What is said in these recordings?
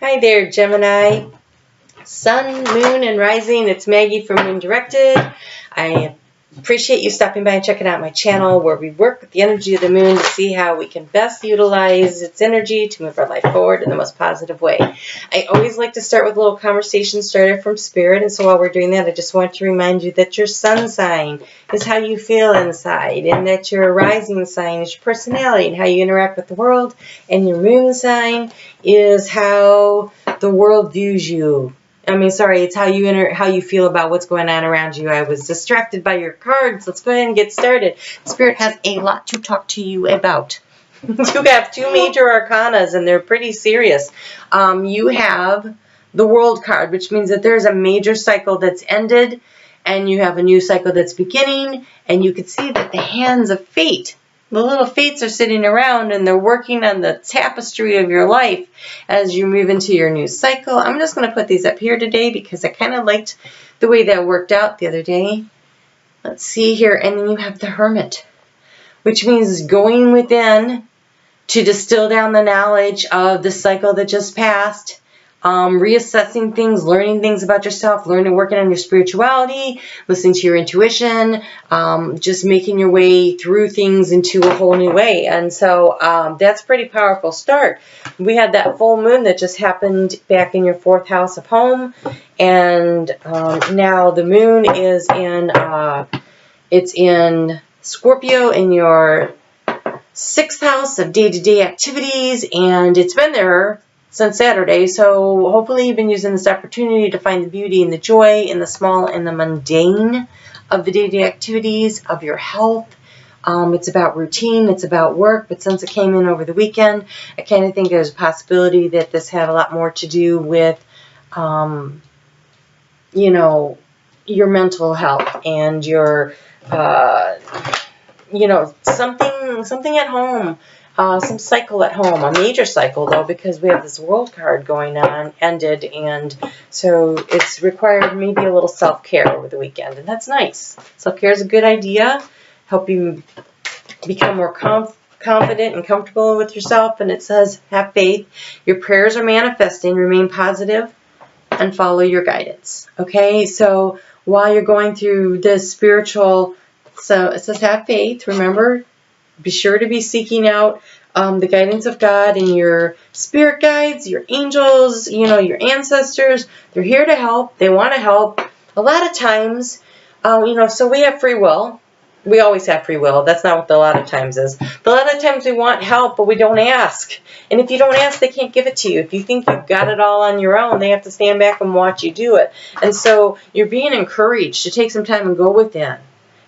Hi there, Gemini. Sun, Moon, and Rising. It's Maggie from Moon Directed. I appreciate you stopping by and checking out my channel where we work with the energy of the moon to see how we can best utilize its energy to move our life forward in the most positive way. I always like to start with a little conversation starter from Spirit, and so while we're doing that, I just want to remind you that your sun sign is how you feel inside, and that your rising sign is your personality and how you interact with the world, and your moon sign is how the world views you. It's how you feel about what's going on around you. I was distracted by your cards. Let's go ahead and get started. Spirit has a lot to talk to you about. You have two major arcanas, and they're pretty serious. You have the World card, which means that there's a major cycle that's ended, and you have a new cycle that's beginning, and you can see that the hands of fate, the little fates, are sitting around and they're working on the tapestry of your life as you move into your new cycle. I'm just going to put these up here today because I kind of liked the way that worked out the other day. Let's see here. And then you have the Hermit, which means going within to distill down the knowledge of the cycle that just passed. Reassessing things, learning things about yourself, working on your spirituality, listening to your intuition, just making your way through things into a whole new way. And so that's a pretty powerful start. We had that full moon that just happened back in your 4th house of home, and now the moon is in Scorpio in your 6th house of day-to-day activities, and it's been there since Saturday, so hopefully you've been using this opportunity to find the beauty and the joy in the small and the mundane of the day-to-day activities of your health. It's about routine, it's about work, but since it came in over the weekend, I kind of think there's a possibility that this had a lot more to do with, your mental health and your, something at home. Some cycle at home, a major cycle though, because we have this World card going on, ended, and so it's required maybe a little self-care over the weekend, and that's nice. Self-care is a good idea, help you become more confident and comfortable with yourself, and it says, have faith, your prayers are manifesting, remain positive, and follow your guidance. Okay, so while you're going through this spiritual, so it says have faith, remember, be sure to be seeking out the guidance of God and your spirit guides, your angels, your ancestors. They're here to help. They want to help. A lot of times, so we have free will. We always have free will. That's not what the a lot of times is. A lot of times we want help, but we don't ask. And if you don't ask, they can't give it to you. If you think you've got it all on your own, they have to stand back and watch you do it. And so you're being encouraged to take some time and go within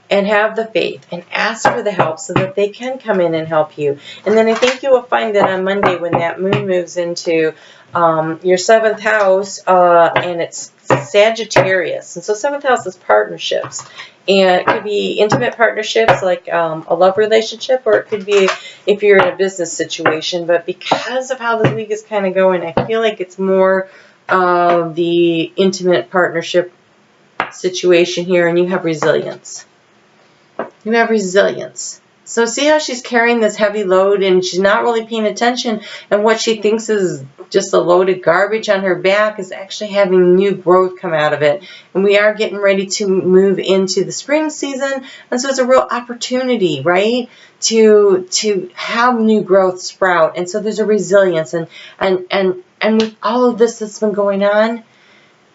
and have the faith and ask for the help so that they can come in and help you. And then I think you will find that on Monday when that moon moves into your 7th house, and it's Sagittarius. And so 7th house is partnerships. And it could be intimate partnerships like a love relationship, or it could be if you're in a business situation. But because of how this week is kind of going, I feel like it's more of the intimate partnership situation here, and you have resilience. You have resilience. So see how she's carrying this heavy load and she's not really paying attention, and what she thinks is just a loaded garbage on her back is actually having new growth come out of it. And we are getting ready to move into the spring season, and so it's a real opportunity, right, to have new growth sprout. And so there's a resilience, and with all of this that's been going on,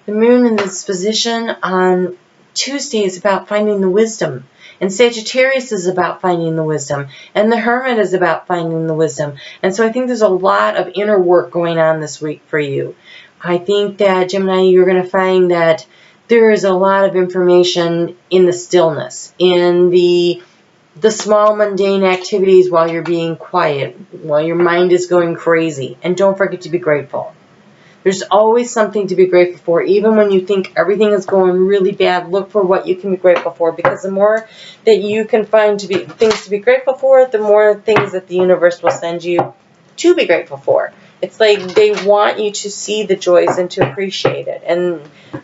the moon in this position on Tuesday is about finding the wisdom. And Sagittarius is about finding the wisdom. And the Hermit is about finding the wisdom. And so I think there's a lot of inner work going on this week for you. I think that, Gemini, you're going to find that there is a lot of information in the stillness, in the small mundane activities while you're being quiet, while your mind is going crazy. And don't forget to be grateful. There's always something to be grateful for. Even when you think everything is going really bad, look for what you can be grateful for, because the more that you can find things to be grateful for, the more things that the universe will send you to be grateful for. It's like they want you to see the joys and to appreciate it.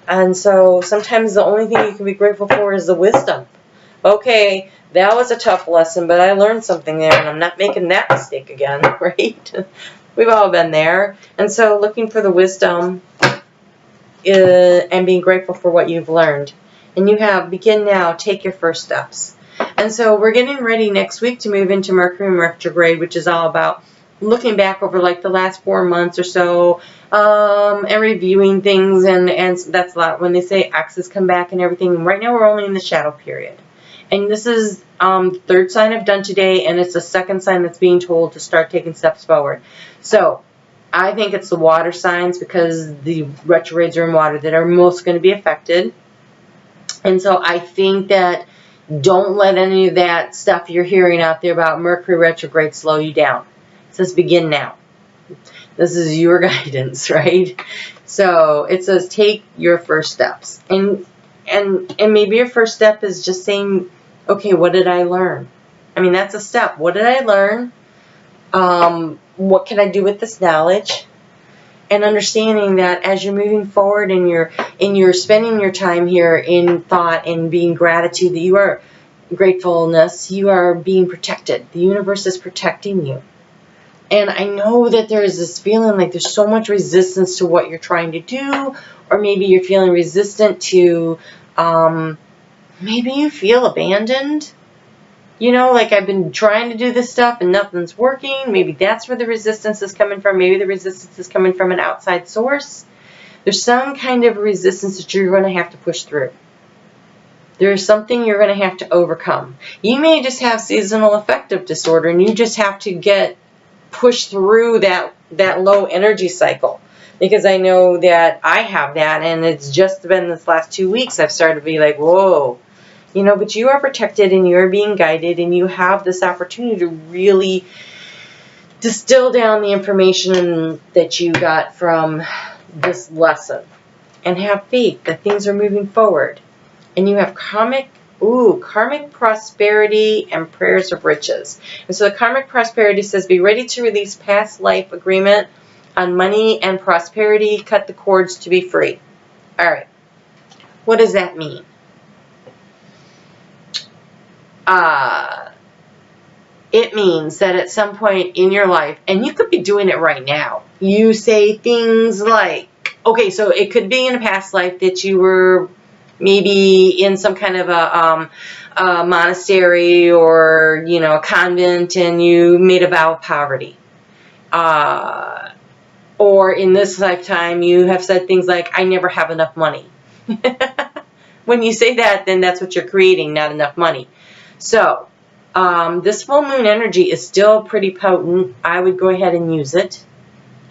And so sometimes the only thing you can be grateful for is the wisdom. Okay, that was a tough lesson, but I learned something there, and I'm not making that mistake again, right? We've all been there. And so looking for the wisdom and being grateful for what you've learned. And you have, begin now, take your first steps. And so we're getting ready next week to move into Mercury retrograde, which is all about looking back over like the last 4 months or so, and reviewing things, and that's a lot when they say axes come back and everything. Right now we're only in the shadow period. And this is third sign I've done today, and it's the second sign that's being told to start taking steps forward. So I think it's the water signs, because the retrogrades are in water, that are most going to be affected. And so I think that don't let any of that stuff you're hearing out there about Mercury retrograde slow you down. It says begin now. This is your guidance, right? So it says take your first steps. And maybe your first step is just saying, okay, what did I learn? I mean, that's a step. What did I learn? What can I do with this knowledge? And understanding that as you're moving forward and you're spending your time here in thought and being gratitude, that you are gratefulness, you are being protected. The universe is protecting you. And I know that there is this feeling like there's so much resistance to what you're trying to do, or maybe you're feeling resistant to, maybe you feel abandoned. You know, like I've been trying to do this stuff and nothing's working. Maybe that's where the resistance is coming from. Maybe the resistance is coming from an outside source. There's some kind of resistance that you're going to have to push through. There's something you're going to have to overcome. You may just have seasonal affective disorder, and you just have to push through that low energy cycle. Because I know that I have that, and it's just been this last 2 weeks I've started to be like, whoa. You know, but you are protected and you are being guided, and you have this opportunity to really distill down the information that you got from this lesson and have faith that things are moving forward. And you have karmic prosperity and prayers of riches. And so the karmic prosperity says, be ready to release past life agreement on money and prosperity, cut the cords to be free. All right. What does that mean? It means that at some point in your life, and you could be doing it right now, you say things like, okay, so it could be in a past life that you were maybe in some kind of a monastery or, you know, a convent, and you made a vow of poverty. Or in this lifetime, you have said things like, I never have enough money. When you say that, then that's what you're creating, not enough money. So, this full moon energy is still pretty potent. I would go ahead and use it.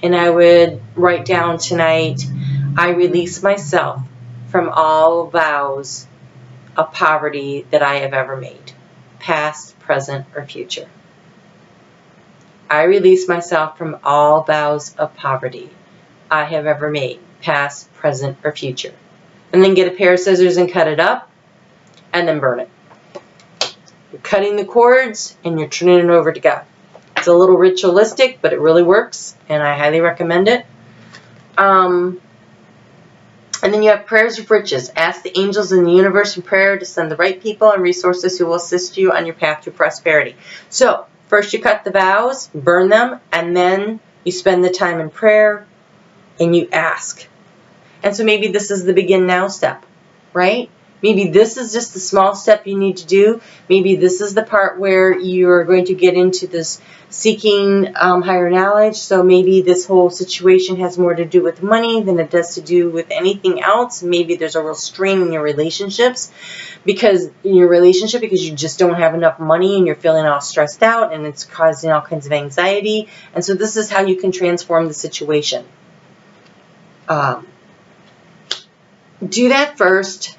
And I would write down tonight, I release myself from all vows of poverty that I have ever made, past, present, or future. I release myself from all vows of poverty I have ever made, past, present, or future. And then get a pair of scissors and cut it up, and then burn it. You're cutting the cords, and you're turning it over to God. It's a little ritualistic, but it really works, and I highly recommend it. And then you have prayers of riches. Ask the angels in the universe in prayer to send the right people and resources who will assist you on your path to prosperity. So, first you cut the vows, burn them, and then you spend the time in prayer, and you ask. And so maybe this is the begin now step, right? Maybe this is just the small step you need to do. Maybe this is the part where you're going to get into this seeking higher knowledge. So maybe this whole situation has more to do with money than it does to do with anything else. Maybe there's a real strain in your relationships because you just don't have enough money and you're feeling all stressed out and it's causing all kinds of anxiety. And so this is how you can transform the situation. Do that first.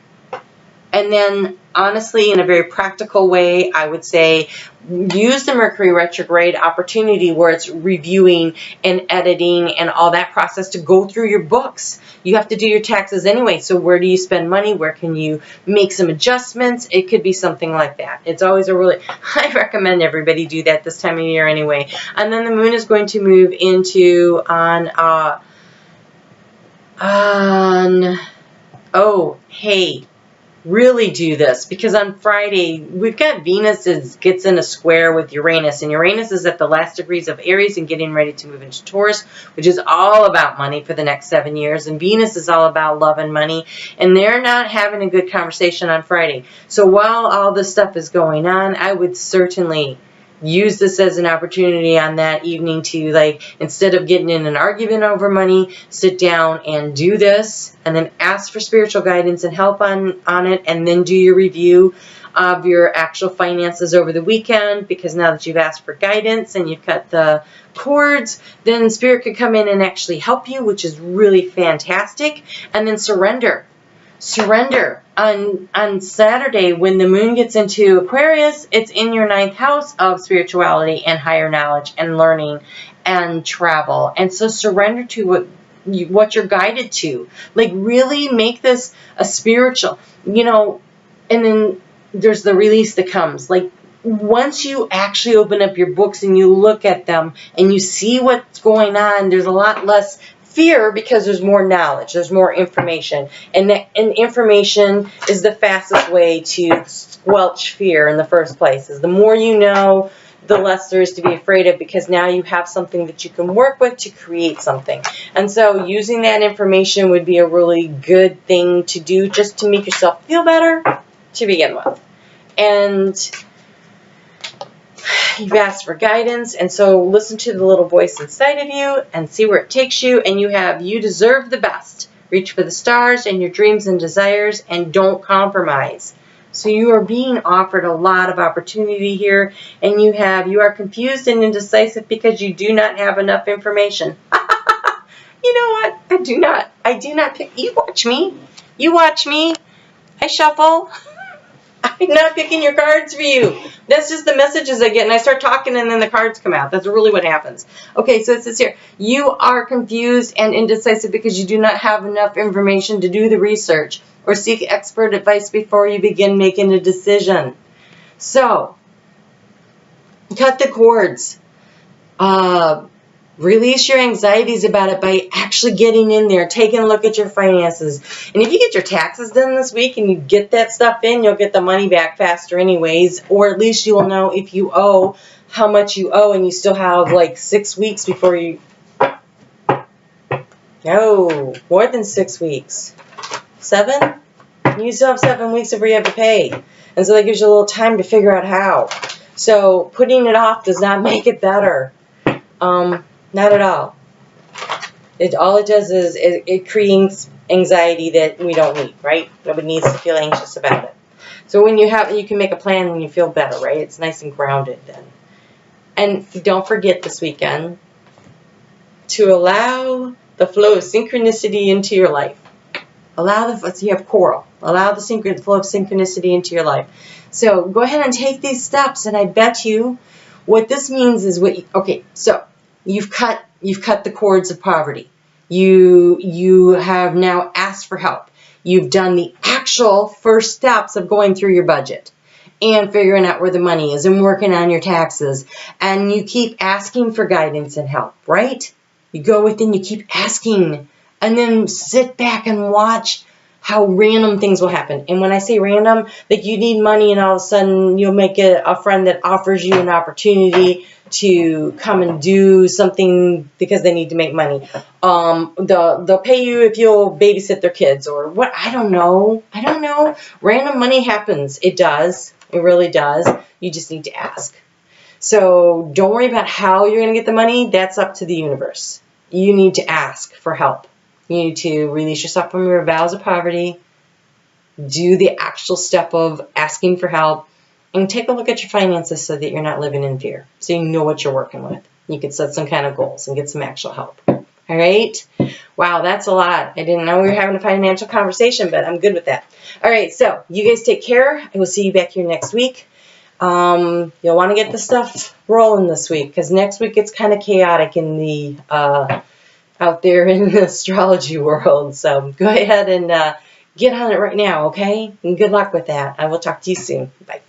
And then, honestly, in a very practical way, I would say use the Mercury retrograde opportunity where it's reviewing and editing and all that process to go through your books. You have to do your taxes anyway, so where do you spend money? Where can you make some adjustments? It could be something like that. It's always I recommend everybody do that this time of year anyway. And then the moon is going to move into really do this, because on Friday we've got Venus gets in a square with Uranus, and Uranus is at the last degrees of Aries and getting ready to move into Taurus, which is all about money for the next 7 years, and Venus is all about love and money, and they're not having a good conversation on Friday. So while all this stuff is going on, I would certainly use this as an opportunity on that evening to, like, instead of getting in an argument over money, sit down and do this, and then ask for spiritual guidance and help on it, and then do your review of your actual finances over the weekend, because now that you've asked for guidance and you've cut the cords, then Spirit could come in and actually help you, which is really fantastic. And then surrender. Surrender. On Saturday, when the moon gets into Aquarius, it's in your 9th house of spirituality and higher knowledge and learning and travel. And so surrender to what you're guided to. Like, really make this a spiritual, you know, and then there's the release that comes. Like, once you actually open up your books and you look at them and you see what's going on, there's a lot less fear, because there's more knowledge, there's more information, and information is the fastest way to squelch fear in the first place. Is the more you know, the less there is to be afraid of, because now you have something that you can work with to create something. And so using that information would be a really good thing to do, just to make yourself feel better to begin with. And you've asked for guidance, and so listen to the little voice inside of you and see where it takes you. And you deserve the best. Reach for the stars and your dreams and desires, and don't compromise. So you are being offered a lot of opportunity here, and you are confused and indecisive because you do not have enough information. You know what? I do not pick. You watch me. You watch me. I shuffle. I'm not picking your cards for you. That's just the messages I get, and I start talking and then the cards come out. That's really what happens. Okay, so it says here, you are confused and indecisive because you do not have enough information to do the research or seek expert advice before you begin making a decision. So, cut the cords. Release your anxieties about it by actually getting in there, taking a look at your finances. And if you get your taxes done this week and you get that stuff in, you'll get the money back faster anyways, or at least you will know if you owe, how much you owe, and you still have like 6 weeks before you... No, more than 6 weeks. 7? You still have 7 weeks before you have to pay. And so that gives you a little time to figure out how. So putting it off does not make it better. Not at all. All it does is it creates anxiety that we don't need, right? Nobody needs to feel anxious about it. So when you can make a plan and you feel better, right? It's nice and grounded then. And don't forget this weekend to allow the flow of synchronicity into your life. You have coral. Allow the flow of synchronicity into your life. So go ahead and take these steps, and I bet you what this means is so you've cut the cords of poverty. You have now asked for help. You've done the actual first steps of going through your budget and figuring out where the money is and working on your taxes. And you keep asking for guidance and help, right? You go within, you keep asking, and then sit back and watch how random things will happen. And when I say random, like you need money and all of a sudden you'll make a friend that offers you an opportunity to come and do something because they need to make money. They'll pay you if you'll babysit their kids or what. I don't know. Random money happens. It does. It really does. You just need to ask. So don't worry about how you're going to get the money. That's up to the universe. You need to ask for help. You need to release yourself from your vows of poverty. Do the actual step of asking for help. And take a look at your finances so that you're not living in fear. So you know what you're working with. You can set some kind of goals and get some actual help. All right? Wow, that's a lot. I didn't know we were having a financial conversation, but I'm good with that. All right, so you guys take care. I will see you back here next week. You'll want to get the stuff rolling this week because next week it's kind of chaotic in the out there in the astrology world. So go ahead and get on it right now, okay? And good luck with that. I will talk to you soon. Bye.